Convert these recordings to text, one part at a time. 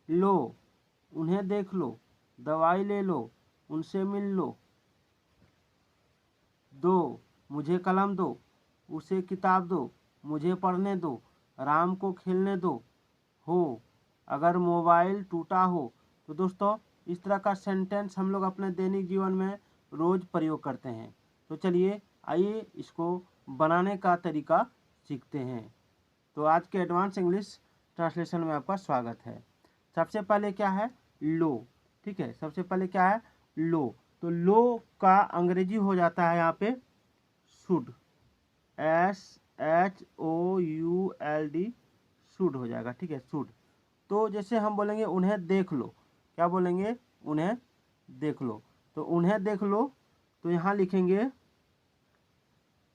लो, उन्हें देख लो, दवाई ले लो, उनसे मिल लो। दो, मुझे कलम दो, उसे किताब दो, मुझे पढ़ने दो, राम को खेलने दो। हो, अगर मोबाइल टूटा हो। तो दोस्तों इस तरह का सेंटेंस हम लोग अपने दैनिक जीवन में रोज़ प्रयोग करते हैं। तो चलिए आइए इसको बनाने का तरीका सीखते हैं। तो आज के एडवांस इंग्लिश ट्रांसलेशन में आपका स्वागत है। सबसे पहले क्या है, लो। ठीक है, सबसे पहले क्या है, लो। तो लो का अंग्रेजी हो जाता है यहाँ पे शुड, SHOULD, शुड हो जाएगा। ठीक है, शुड। तो जैसे हम बोलेंगे उन्हें देख लो, क्या बोलेंगे, उन्हें देख लो। तो उन्हें देख लो, तो यहाँ लिखेंगे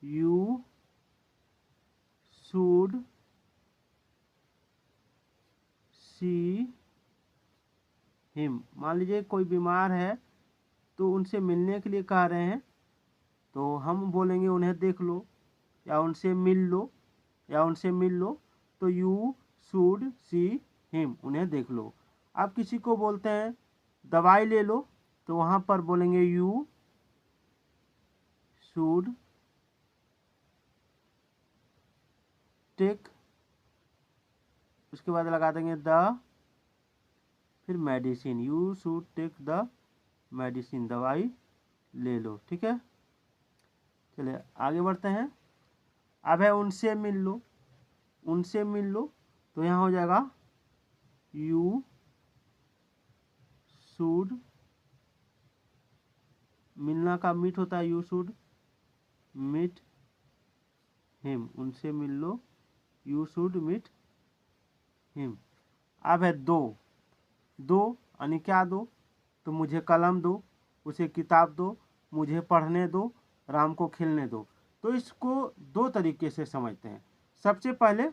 यू शुड सी हिम। मान लीजिए कोई बीमार है तो उनसे मिलने के लिए कह रहे हैं, तो हम बोलेंगे उन्हें देख लो या उनसे मिल लो या उनसे मिल लो। तो यू शुड सी हिम, उन्हें देख लो। आप किसी को बोलते हैं दवाई ले लो, तो वहाँ पर बोलेंगे यू शुड टेक, उसके बाद लगा देंगे द, फिर medicine, you should take the medicine, दवाई ले लो। ठीक है, चलिए आगे बढ़ते हैं। अब है उनसे मिल लो, उनसे मिल लो। तो यहाँ हो जाएगा यू शुड, मिलना का मीट होता है, यू शुड मीट हिम, उनसे मिल लो, यू शुड मीट हिम। अब है दो, दो यानी क्या दो, तो मुझे कलम दो, उसे किताब दो, मुझे पढ़ने दो, राम को खेलने दो। तो इसको दो तरीके से समझते हैं। सबसे पहले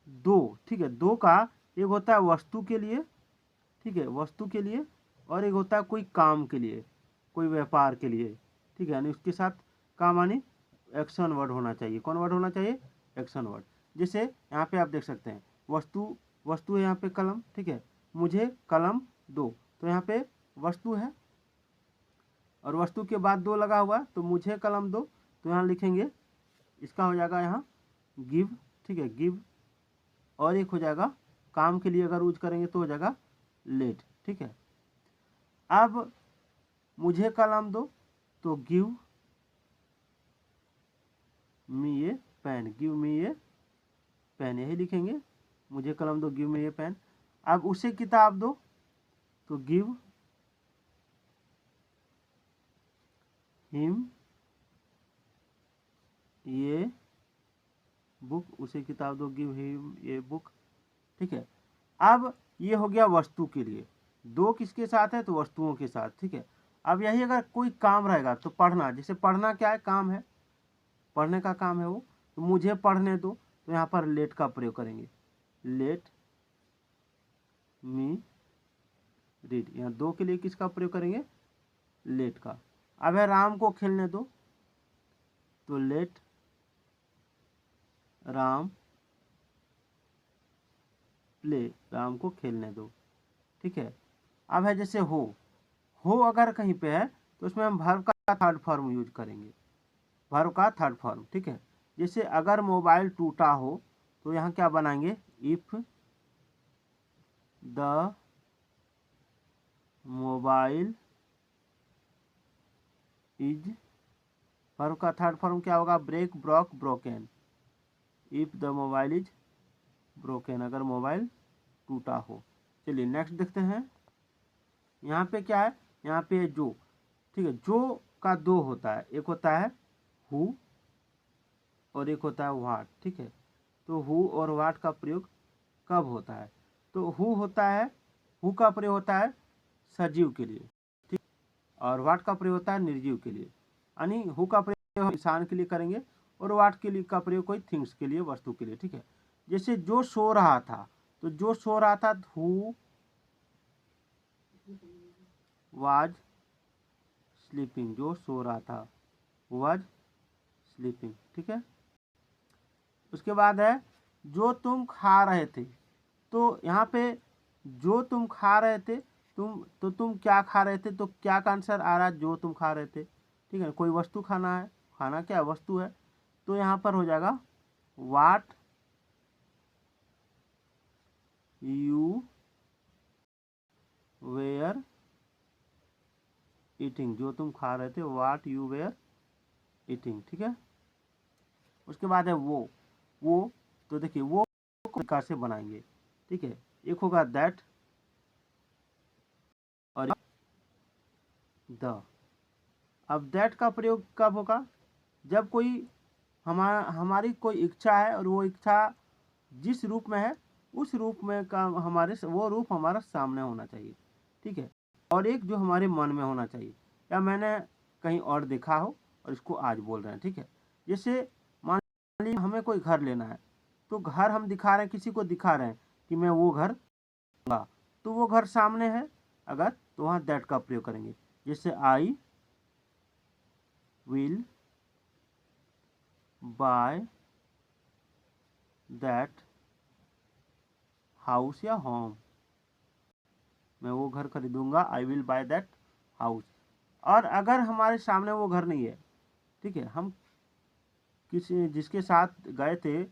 दो, ठीक है, दो का एक होता है वस्तु के लिए, ठीक है, वस्तु के लिए, और एक होता है कोई काम के लिए, कोई व्यापार के लिए। ठीक है, यानी उसके साथ काम यानी एक्शन वर्ड होना चाहिए। कौन वर्ड होना चाहिए, एक्शन वर्ड। जैसे यहाँ पे आप देख सकते हैं वस्तु, वस्तु है यहाँ पे कलम। ठीक है, मुझे कलम दो, तो यहाँ पे वस्तु है और वस्तु के बाद दो लगा हुआ, तो मुझे कलम दो, तो यहाँ लिखेंगे, इसका हो जाएगा यहाँ गिव। ठीक है, गिव। और एक हो जाएगा काम के लिए अगर यूज करेंगे तो हो जाएगा लेट। ठीक है, अब मुझे कलम दो, तो गिव मी ए पेन, गिव मी ए पेन, यही लिखेंगे, मुझे कलम दो, गिव मी ए पेन। अब उसे किताब दो, तो गिव हिम ये बुक, उसे किताब दो, गिव हिम ये बुक। ठीक है, अब ये हो गया वस्तु के लिए। दो किसके साथ है, तो वस्तुओं के साथ। ठीक है, अब यही अगर कोई काम रहेगा तो पढ़ना, जैसे पढ़ना क्या है, काम है, पढ़ने का काम है वो, तो मुझे पढ़ने दो, तो यहाँ पर लेट का प्रयोग करेंगे, लेट मी रीड। यहाँ दो के लिए किसका प्रयोग करेंगे, लेट का। अब है राम को खेलने दो, तो लेट राम प्ले, राम को खेलने दो। ठीक है, अब है जैसे हो अगर कहीं पे है तो उसमें हम वर्ब का थर्ड फॉर्म यूज करेंगे, वर्ब का थर्ड फॉर्म। ठीक है, जैसे अगर मोबाइल टूटा हो, तो यहाँ क्या बनाएंगे, if the mobile is, verb का थर्ड फॉर्म क्या होगा, break, broke, broken. If the mobile is broken, अगर मोबाइल टूटा हो। चलिए नेक्स्ट देखते हैं। यहाँ पे क्या है, यहाँ पे जो, ठीक है, जो का दो होता है, एक होता है हु और एक होता है व्हाट। ठीक है, तो हु और व्हाट का प्रयोग कब होता है, तो हु होता है, हु का प्रयोग होता है सजीव के लिए, ठीक, और व्हाट का प्रयोग होता है निर्जीव के लिए। यानी हु का प्रयोग हम इंसान के लिए करेंगे और व्हाट के लिए का प्रयोग कोई थिंग्स के लिए, वस्तु के लिए। ठीक है, जैसे जो सो रहा था, तो जो सो रहा था हु वाज स्लीपिंग, जो सो रहा था वाज स्लीपिंग। ठीक है, उसके बाद है जो तुम खा रहे थे, तो यहाँ पे जो तुम खा रहे थे, तुम क्या खा रहे थे, तो क्या का आंसर आ रहा है, जो तुम खा रहे थे। ठीक है, कोई वस्तु खाना है, खाना क्या वस्तु है, तो यहाँ पर हो जाएगा वाट यू वेयर ईटिंग, जो तुम खा रहे थे, वाट यू वेयर ईटिंग। ठीक है, उसके बाद है वो तो देखिए वो प्रकार से बनाएंगे। ठीक है, एक होगा दैट और द। अब दैट का प्रयोग कब होगा, जब कोई हमारी कोई इच्छा है और वो इच्छा जिस रूप में है उस रूप में का वो रूप हमारा सामने होना चाहिए। ठीक है, और एक जो हमारे मन में होना चाहिए, या मैंने कहीं और देखा हो और इसको आज बोल रहे हैं। ठीक है, जैसे मान लीजिए हमें कोई घर लेना है, तो घर हम दिखा रहे हैं, किसी को दिखा रहे हैं कि मैं वो घर लूंगा, तो वो घर सामने है अगर, तो वहाँ दैट का प्रयोग करेंगे। जैसे I will buy that house या होम, मैं वो घर खरीदूंगा, I will buy that house. और अगर हमारे सामने वो घर नहीं है, ठीक है, हम किसी जिसके साथ गए थे,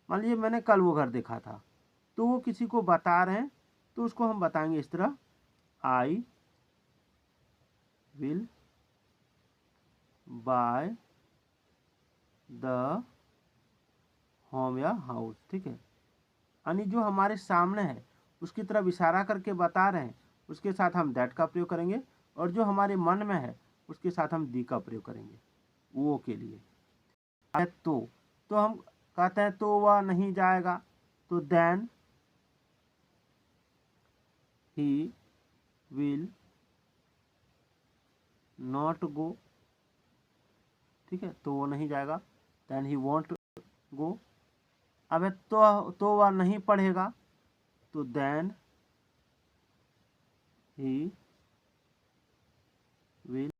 मान लीजिए मैंने कल वो घर देखा था, तो वो किसी को बता रहे हैं, तो उसको हम बताएंगे इस तरह, आई विल बाय द होम या हाउस। ठीक है, यानी जो हमारे सामने है उसकी तरफ इशारा करके बता रहे हैं, उसके साथ हम दैट का प्रयोग करेंगे, और जो हमारे मन में है उसके साथ हम दी का प्रयोग करेंगे वो के लिए। तो हम कहते हैं तो वह नहीं जाएगा, तो then he will not go. ठीक है, तो वो नहीं जाएगा, देन ही वॉन्ट गो। अब है तो वह नहीं पढ़ेगा, तो then he will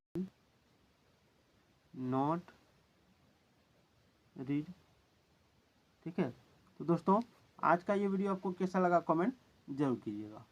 not read. ठीक है, तो दोस्तों आज का ये वीडियो आपको कैसा लगा कमेंट जरूर कीजिएगा।